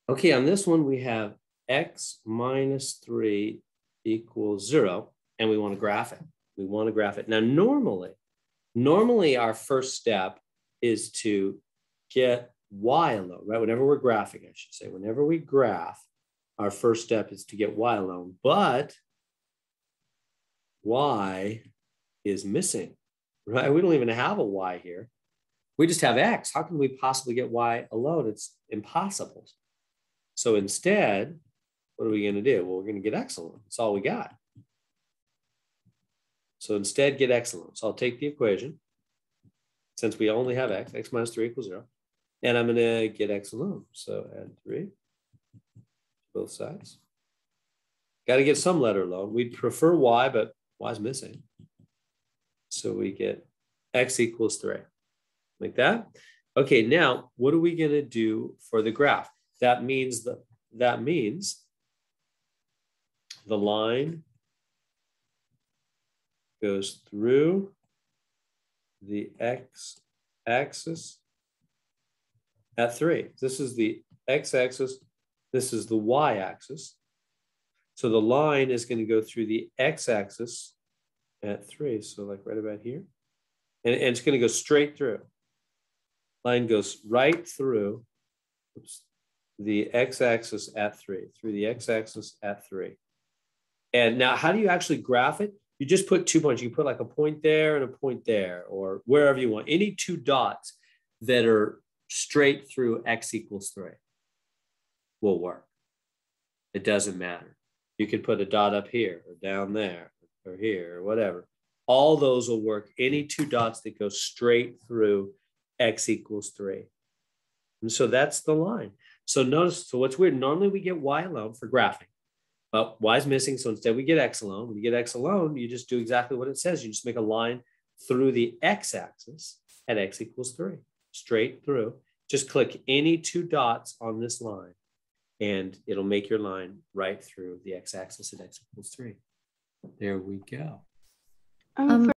Okay, on this one, we have x minus 3 equals 0, and we want to graph it. We want to graph it. Now, normally our first step is to get y alone, right? Whenever we're graphing, I should say, whenever we graph, our first step is to get y alone, but y is missing, right? We don't even have a y here. We just have x. How can we possibly get y alone? It's impossible. So instead, what are we going to do? Well, we're going to get x alone. That's all we got. So instead, get x alone. So I'll take the equation, since we only have x minus 3 equals 0, and I'm going to get x alone. So add 3 to both sides. Got to get some letter alone. We'd prefer y, but y is missing. So we get x equals 3. Like that. Okay, now what are we going to do for the graph? That means the line goes through the x-axis at 3. This is the x-axis. This is the y-axis. So the line is going to go through the x-axis at 3. So like right about here. And it's going to go straight through. Line goes right through the x-axis at 3, through the x-axis at 3. And now how do you actually graph it? You just put 2 points. You can put like a point there and a point there, or wherever you want. Any 2 dots that are straight through x equals 3 will work. It doesn't matter. You could put a dot up here or down there or here or whatever. All those will work. Any 2 dots that go straight through x equals 3. And so that's the line. So notice, so what's weird, normally we get y alone for graphing, but y is missing. So instead we get x alone. When you get x alone, you just do exactly what it says. You just make a line through the x-axis at x equals 3, straight through. Just click any 2 dots on this line, and it'll make your line right through the x-axis at x equals 3. There we go.